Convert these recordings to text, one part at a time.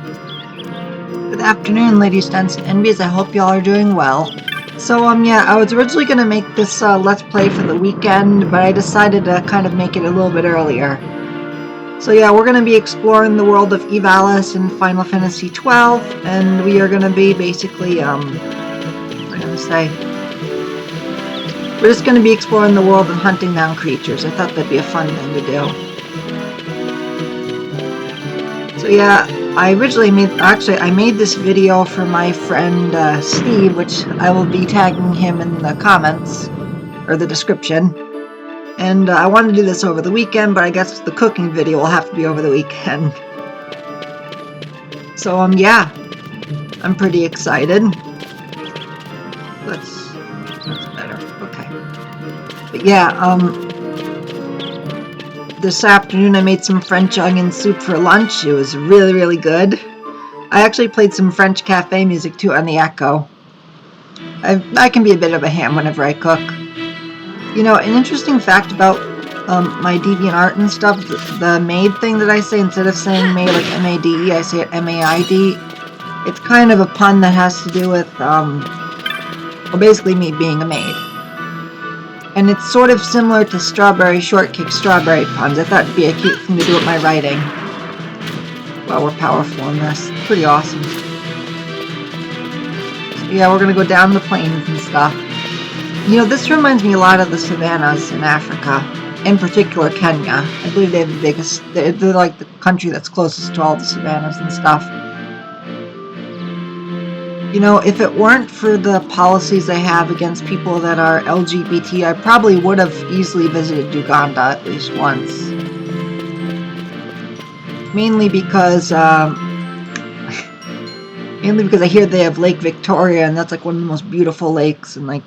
Good afternoon, ladies, gents, and envies. I hope y'all are doing well. So, yeah, I was originally going to make this Let's Play for the weekend, but I decided to kind of make it a little bit earlier. So, yeah, we're going to be exploring the world of Ivalice in Final Fantasy XII, and we are going to be basically, what am I going to say? We're just going to be exploring the world and hunting down creatures. I thought that'd be a fun thing to do. So, yeah. I originally made this video for my friend Steve, which I will be tagging him in the comments, or the description. And I wanted to do this over the weekend, but I guess the cooking video will have to be over the weekend. So, yeah, I'm pretty excited. That's better, okay. But yeah, this afternoon I made some French onion soup for lunch. It was really, really good. I actually played some French cafe music too on the Echo. I can be a bit of a ham whenever I cook. You know, an interesting fact about my DeviantArt and stuff, the maid thing that I say, instead of saying maid like M-A-D-E, I say it M-A-I-D. It's kind of a pun that has to do with, well, basically me being a maid. And it's sort of similar to strawberry shortcake strawberry puns. I thought it'd be a cute thing to do with my writing. Wow, we're powerful in this. Pretty awesome. So yeah, we're gonna go down the plains and stuff. You know, this reminds me a lot of the savannas in Africa. In particular, Kenya. I believe they have the biggest... They're like the country that's closest to all the savannas and stuff. You know, if it weren't for the policies they have against people that are LGBT, I probably would have easily visited Uganda at least once. Mainly because I hear they have Lake Victoria, and that's like one of the most beautiful lakes in like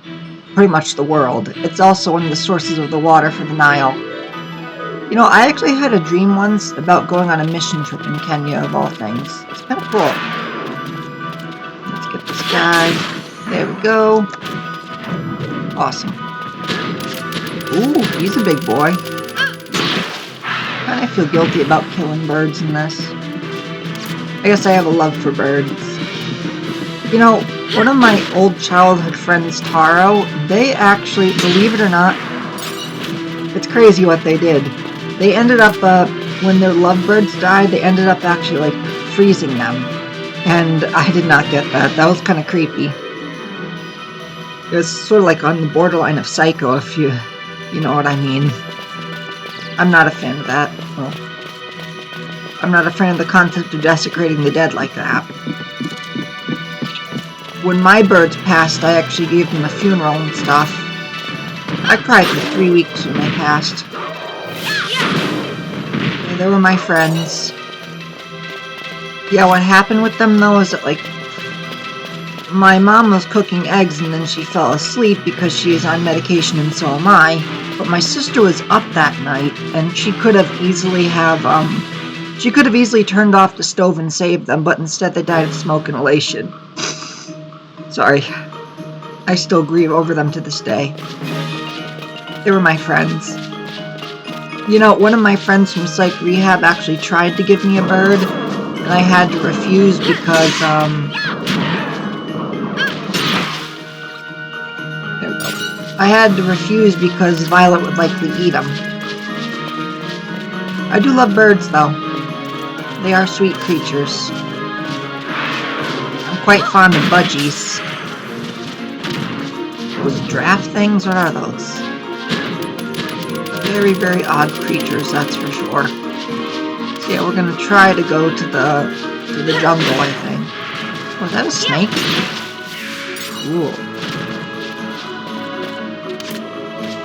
pretty much the world. It's also one of the sources of the water for the Nile. You know, I actually had a dream once about going on a mission trip in Kenya, of all things. It's kind of cool. Let's get this guy. There we go. Awesome. Ooh, he's a big boy. I feel guilty about killing birds in this. I guess I have a love for birds. You know, one of my old childhood friends, Taro, they actually, believe it or not, it's crazy what they did. They ended up, when their lovebirds died, they ended up actually, like, freezing them. And I did not get that. That was kind of creepy. It was sort of like on the borderline of psycho, if you know what I mean. I'm not a fan of that. Well, I'm not a fan of the concept of desecrating the dead like that. When my birds passed, I actually gave them a funeral and stuff. I cried for 3 weeks when they passed. Yeah, they were my friends. Yeah, what happened with them though is that, like, my mom was cooking eggs and then she fell asleep because she is on medication and so am I. But my sister was up that night and she could have easily turned off the stove and saved them, but instead they died of smoke inhalation. Sorry. I still grieve over them to this day. They were my friends. You know, one of my friends from psych rehab actually tried to give me a bird, and I had to refuse because, there we go. I had to refuse because Violet would likely eat them. I do love birds, though. They are sweet creatures. I'm quite fond of budgies. Those giraffe things, what are those? Very, very odd creatures, that's for sure. So yeah, we're gonna try to go to the jungle, I think. Oh, is that a snake? Cool.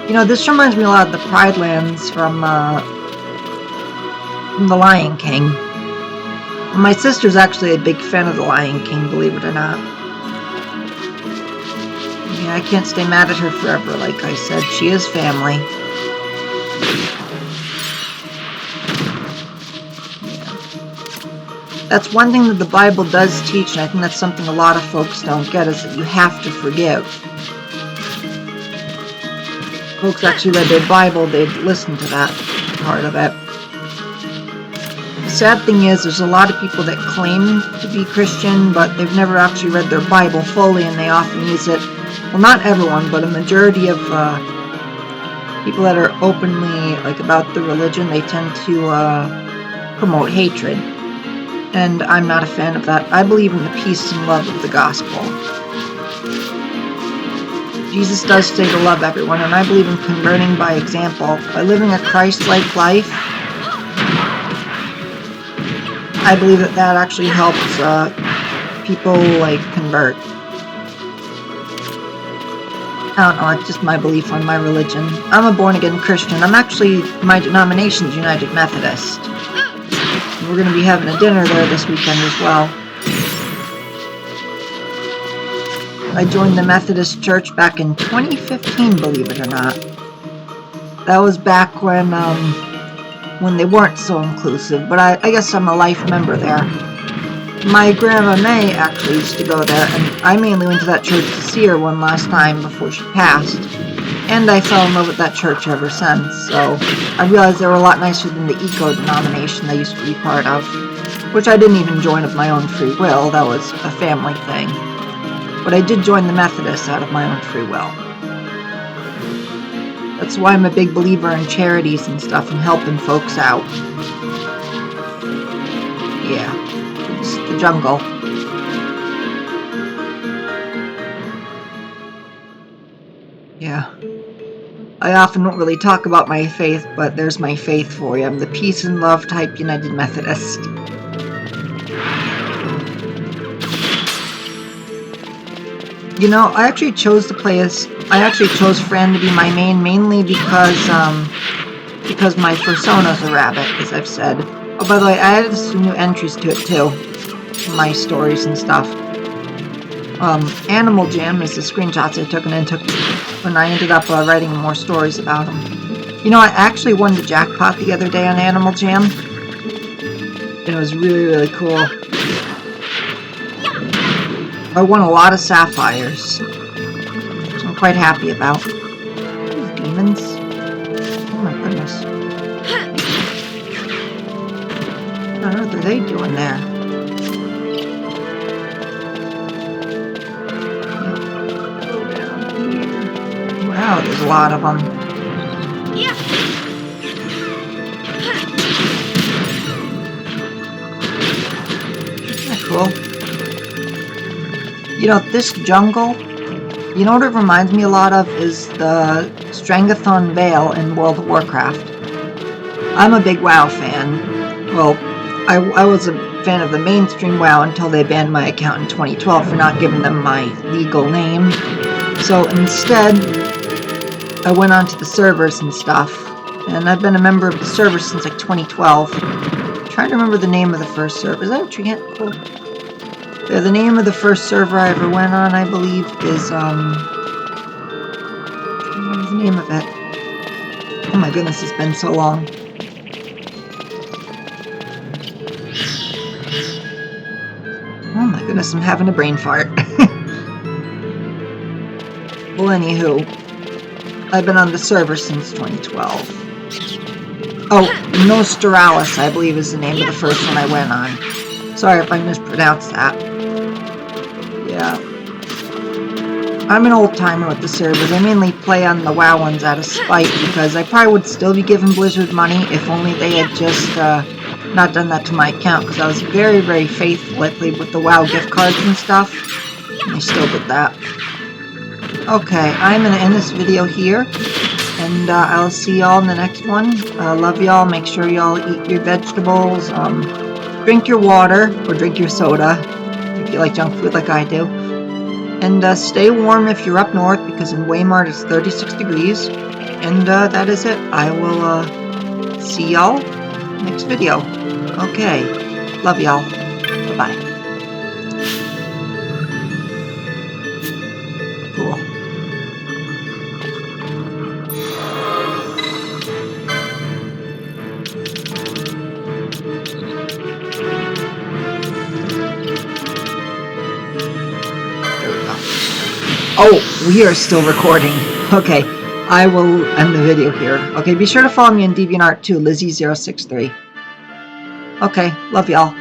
You know, this reminds me a lot of the Pride Lands from The Lion King. My sister's actually a big fan of The Lion King, believe it or not. Yeah, I can't stay mad at her forever, like I said. She is family. Yeah. That's one thing that the Bible does teach, and I think that's something a lot of folks don't get, is that you have to forgive. Folks actually read their Bible, they'd listen to that part of it. sad thing is there's a lot of people that claim to be Christian, but they've never actually read their Bible fully, and they often use it. Well, not everyone, but a majority of people that are openly about the religion, they tend to promote hatred. And I'm not a fan of that. I believe in the peace and love of the gospel. Jesus does say to love everyone, and I believe in converting by example. By living a Christ-like life, I believe that actually helps people convert. I don't know, it's just my belief on my religion. I'm a born-again Christian. My denomination's United Methodist. We're going to be having a dinner there this weekend as well. I joined the Methodist Church back in 2015, believe it or not. That was back when they weren't so inclusive, but I guess I'm a life member there. My grandma May actually used to go there, and I mainly went to that church to see her one last time before she passed. And I fell in love with that church ever since, so I realized they were a lot nicer than the eco denomination I used to be part of, which I didn't even join of my own free will. That was a family thing. But I did join the Methodists out of my own free will. That's why I'm a big believer in charities and stuff and helping folks out. Yeah, it's the jungle. Yeah. I often don't really talk about my faith, but there's my faith for you. I'm the peace and love type United Methodist. You know, I actually chose Fran to be my main mainly because my persona's a rabbit, as I've said. Oh, by the way, I added some new entries to it too, my stories and stuff. Animal Jam is the screenshots I took when I ended up writing more stories about them. You know, I actually won the jackpot the other day on Animal Jam. It was really, really cool. I won a lot of sapphires, which I'm quite happy about. These demons. Oh my goodness. What on earth are they doing there? Wow, there's a lot of them. Isn't that cool? You know, this jungle, you know what it reminds me a lot of is the Strangathon Vale in World of Warcraft. I'm a big WoW fan. Well, I was a fan of the mainstream WoW until they banned my account in 2012 for not giving them my legal name. So instead, I went onto the servers and stuff, and I've been a member of the servers since 2012. I'm trying to remember the name of the first server. Is that a Treant? Cool. Yeah, the name of the first server I ever went on, I believe, is, what was the name of it? Oh my goodness, it's been so long. Oh my goodness, I'm having a brain fart. Well, anywho, I've been on the server since 2012. Oh, Nostralis, I believe, is the name of the first one I went on. Sorry if I mispronounced that. Yeah. I'm an old-timer with the servers. I mainly play on the WoW ones out of spite because I probably would still be giving Blizzard money if only they had just not done that to my account, because I was very, very faithful. I played with the WoW gift cards and stuff, and they still did that. Okay, I'm going to end this video here, and I'll see y'all in the next one. Love y'all. Make sure y'all eat your vegetables, drink your water, or drink your soda, if you like junk food like I do. And stay warm if you're up north, because in Waymart it's 36 degrees. And that is it. I will see y'all next video. Okay. Love y'all. Bye-bye. Cool. Oh, we are still recording. Okay, I will end the video here. Okay, be sure to follow me on DeviantArt too, Lizzie063. Okay, love y'all.